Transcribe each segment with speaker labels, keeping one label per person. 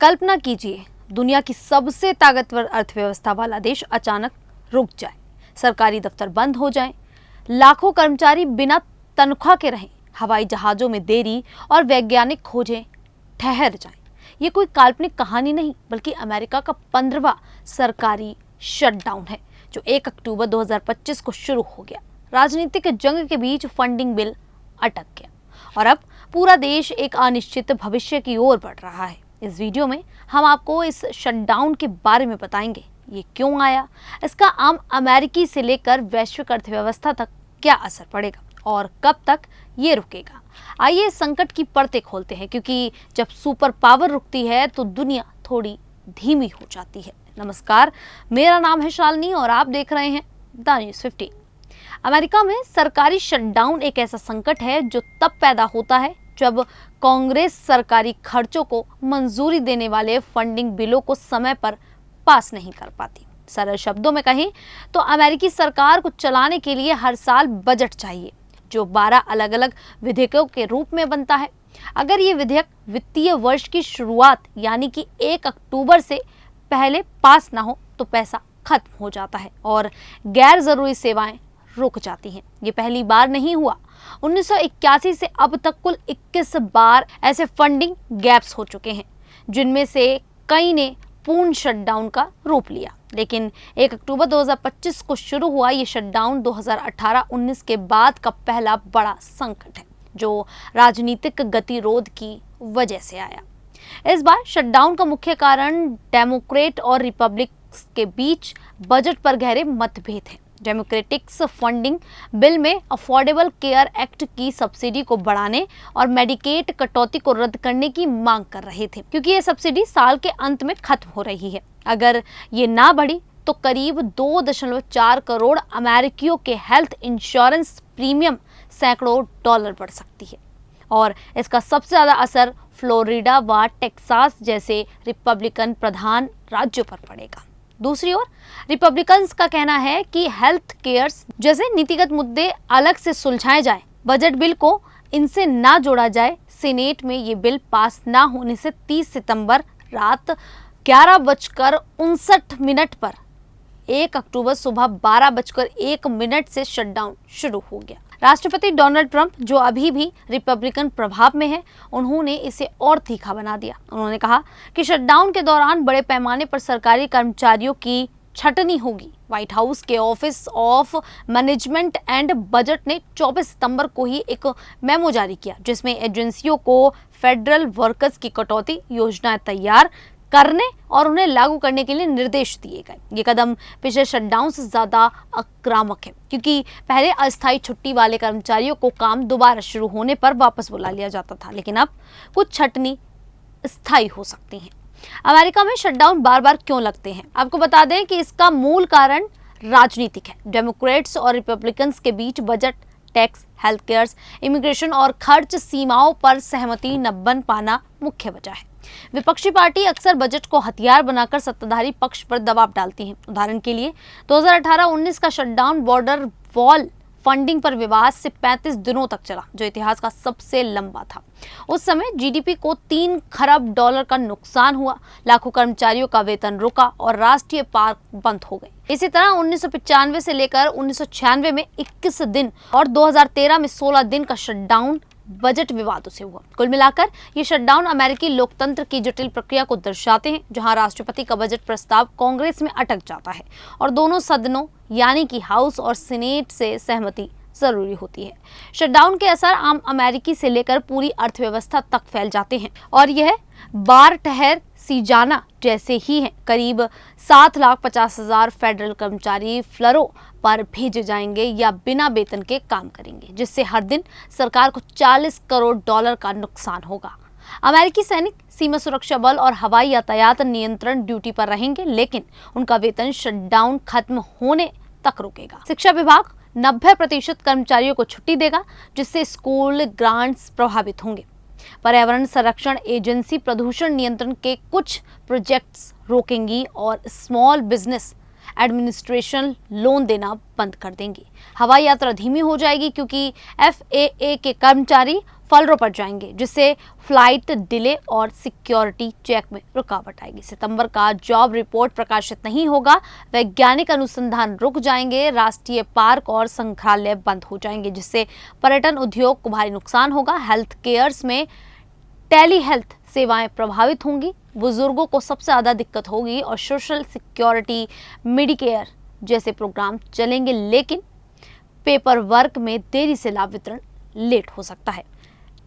Speaker 1: कल्पना कीजिए, दुनिया की सबसे ताकतवर अर्थव्यवस्था वाला देश अचानक रुक जाए, सरकारी दफ्तर बंद हो जाएं, लाखों कर्मचारी बिना तनख्वाह के रहें, हवाई जहाजों में देरी और वैज्ञानिक खोजें ठहर जाएं। ये कोई काल्पनिक कहानी नहीं, बल्कि अमेरिका का 15वां सरकारी शटडाउन है, जो 1 अक्टूबर 2025 को शुरू हो गया। राजनीतिक जंग के बीच फंडिंग बिल अटक गया और अब पूरा देश एक अनिश्चित भविष्य की ओर बढ़ रहा है। इस वीडियो में हम आपको इस शटडाउन के बारे में बताएंगे, ये क्यों आया, इसका आम अमेरिकी से लेकर वैश्विक अर्थव्यवस्था तक क्या असर पड़ेगा और कब तक ये रुकेगा। आइए इस संकट की परतें खोलते हैं, क्योंकि जब सुपर पावर रुकती है तो दुनिया थोड़ी धीमी हो जाती है। नमस्कार, मेरा नाम है शालिनी और आप देख रहे हैं द न्यूज़ 15। अमेरिका में सरकारी शटडाउन एक ऐसा संकट है जो तब पैदा होता है जब कांग्रेस सरकारी खर्चों को मंजूरी देने वाले फंडिंग बिलों को समय पर पास नहीं कर पाती। सरल शब्दों में कहें तो अमेरिकी सरकार को चलाने के लिए हर साल बजट चाहिए, जो 12 अलग अलग विधेयकों के रूप में बनता है। अगर ये विधेयक वित्तीय वर्ष की शुरुआत यानी कि 1 अक्टूबर से पहले पास ना हो तो पैसा खत्म हो जाता है और गैर जरूरी सेवाएं रुक जाती हैं। ये पहली बार नहीं हुआ। 1981 से अब तक कुल 21 बार ऐसे फंडिंग गैप्स हो चुके हैं, जिनमें से कई ने पूर्ण शटडाउन का रूप लिया। लेकिन 1 अक्टूबर 2025 को शुरू हुआ ये शटडाउन 2018-19 के बाद का पहला बड़ा संकट है, जो राजनीतिक गतिरोध की वजह से आया। इस बार शटडाउन का मुख्य कारण डेमोक्रेट और रिपब्लिक्स के बीच बजट पर गहरे मतभेद हैं। डेमोक्रेटिक्स फंडिंग बिल में अफोर्डेबल केयर एक्ट की सब्सिडी को बढ़ाने और मेडिकेड कटौती को रद्द करने की मांग कर रहे थे, क्योंकि ये सब्सिडी साल के अंत में खत्म हो रही है। अगर ये ना बढ़ी तो करीब 2.4 करोड़ अमेरिकियों के हेल्थ इंश्योरेंस प्रीमियम सैकड़ों डॉलर बढ़ सकती है और इसका सबसे ज्यादा असर फ्लोरिडा व टेक्सास जैसे रिपब्लिकन प्रधान राज्यों पर पड़ेगा। दूसरी ओर रिपब्लिकन्स का कहना है कि हेल्थ केयर जैसे नीतिगत मुद्दे अलग से सुलझाए जाएं, बजट बिल को इनसे ना जोड़ा जाए। सीनेट में ये बिल पास ना होने से 30 सितंबर रात 11:59 पर 1 अक्टूबर सुबह 12:01 से शटडाउन शुरू हो गया। राष्ट्रपति डोनाल्ड ट्रंप, जो अभी भी रिपब्लिकन प्रभाव में है, उन्होंने इसे और तीखा बना दिया। उन्होंने कहा कि शटडाउन के दौरान बड़े पैमाने पर सरकारी कर्मचारियों की छटनी होगी। व्हाइट हाउस के office of management and budget ने 24 सितंबर को ही एक मेमो जारी किया, जिसमें एजेंसियों को फेडरल वर्कर्स की कटौती योजनाएं तैयार करने और उन्हें लागू करने के लिए निर्देश दिए गए। ये कदम पिछले शटडाउन से ज्यादा आक्रामक है, क्योंकि पहले अस्थायी छुट्टी वाले कर्मचारियों को काम दोबारा शुरू होने पर वापस बुला लिया जाता था, लेकिन अब कुछ छटनी स्थायी हो सकती है। अमेरिका में शटडाउन बार बार क्यों लगते हैं? आपको बता दें कि इसका मूल कारण राजनीतिक है। डेमोक्रेट्स और रिपब्लिकन्स के बीच budget, tax, health care, immigration और खर्च सीमाओं पर सहमति न बन पाना मुख्य वजह है। विपक्षी पार्टी अक्सर बजट को हथियार बनाकर सत्ताधारी पक्ष पर दबाव डालती है। उदाहरण के लिए 2018-19 का शटडाउन बॉर्डर वॉल फंडिंग पर विवाद से 35 दिनों तक चला, जो इतिहास का सबसे लंबा था। उस समय जीडीपी को 3 खरब डॉलर का नुकसान हुआ, लाखों कर्मचारियों का वेतन रुका और राष्ट्रीय पार्क बंद हो गए। इसी तरह 1995 से लेकर 1996 में 21 दिन और 2013 में 16 दिन का शटडाउन बजट विवादों से हुआ। कुल मिलाकर ये शटडाउन अमेरिकी लोकतंत्र की जटिल प्रक्रिया को दर्शाते हैं, जहां राष्ट्रपति का बजट प्रस्ताव कांग्रेस में अटक जाता है और दोनों सदनों यानी कि हाउस और सीनेट से सहमति जरूरी होती है। शटडाउन के असर आम अमेरिकी से लेकर पूरी अर्थव्यवस्था तक फैल जाते हैं और यह बार ठहर सी जाना जैसे ही है। करीब 7,50,000 फेडरल कर्मचारी फ्लरो पर भेजे जाएंगे या बिना वेतन के काम करेंगे, जिससे हर दिन सरकार को 40 करोड़ डॉलर का नुकसान होगा। अमेरिकी सैनिक सीमा सुरक्षा बल और हवाई यातायात नियंत्रण ड्यूटी पर रहेंगे, लेकिन उनका वेतन शटडाउन खत्म होने तक रुकेगा। शिक्षा विभाग 90% कर्मचारियों को छुट्टी देगा, जिससे स्कूल ग्रांट्स प्रभावित होंगे। पर्यावरण संरक्षण एजेंसी प्रदूषण नियंत्रण के कुछ प्रोजेक्ट्स रोकेंगी और स्मॉल बिजनेस एडमिनिस्ट्रेशन लोन देना बंद कर देंगी। हवाई यात्रा धीमी हो जाएगी, क्योंकि FAA के कर्मचारी फलरों पर जाएंगे, जिससे फ्लाइट डिले और सिक्योरिटी चेक में रुकावट आएगी। सितंबर का जॉब रिपोर्ट प्रकाशित नहीं होगा, वैज्ञानिक अनुसंधान रुक जाएंगे, राष्ट्रीय पार्क और संग्रहालय बंद हो जाएंगे, जिससे पर्यटन उद्योग को भारी नुकसान होगा। हेल्थ केयर्स में टेली हेल्थ सेवाएं प्रभावित होंगी, बुजुर्गों को सबसे ज़्यादा दिक्कत होगी और सोशल सिक्योरिटी, मेडिकेयर जैसे प्रोग्राम चलेंगे, लेकिन पेपर वर्क में देरी से लाभ वितरण लेट हो सकता है।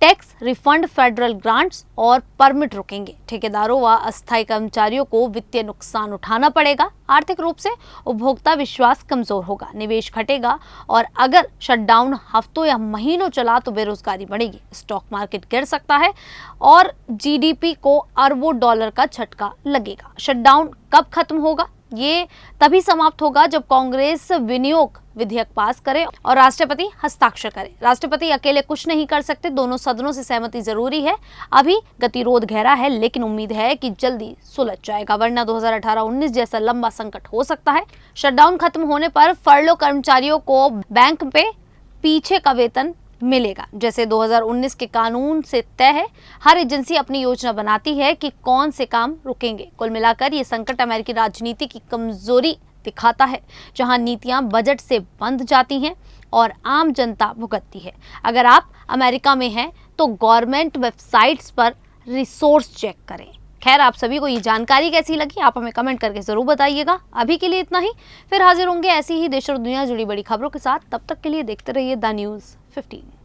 Speaker 1: टैक्स रिफंड, फेडरल ग्रांट्स और परमिट रुकेंगे। ठेकेदारों व अस्थायी कर्मचारियों को वित्तीय नुकसान उठाना पड़ेगा। आर्थिक रूप से उपभोक्ता विश्वास कमजोर होगा, निवेश घटेगा और अगर शटडाउन हफ्तों या महीनों चला तो बेरोजगारी बढ़ेगी, स्टॉक मार्केट गिर सकता है और जीडीपी को अरबों डॉलर का झटका लगेगा। शटडाउन कब खत्म होगा? ये तभी समाप्त होगा जब कांग्रेस विनियोग विधेयक पास करे और राष्ट्रपति हस्ताक्षर करे। राष्ट्रपति अकेले कुछ नहीं कर सकते, दोनों सदनों से सहमति जरूरी है। अभी गतिरोध गहरा है, लेकिन उम्मीद है कि जल्दी सुलझ जाएगा, वरना 2018-19 जैसा लंबा संकट हो सकता है। शटडाउन खत्म होने पर फर्लो कर्मचारियों को बैंक पे पीछे का वेतन मिलेगा, जैसे 2019 के कानून से तय है। हर एजेंसी अपनी योजना बनाती है कि कौन से काम रुकेंगे। कुल मिलाकर ये संकट अमेरिकी राजनीति की कमजोरी दिखाता है, जहां नीतियां बजट से बंध जाती हैं और आम जनता भुगतती है। अगर आप अमेरिका में हैं तो गवर्नमेंट वेबसाइट्स पर रिसोर्स चेक करें। खैर, आप सभी को ये जानकारी कैसी लगी आप हमें कमेंट करके जरूर बताइएगा। अभी के लिए इतना ही, फिर हाजिर होंगे ऐसी ही देश और दुनिया जुड़ी बड़ी खबरों के साथ। तब तक के लिए देखते रहिए द न्यूज़ 15।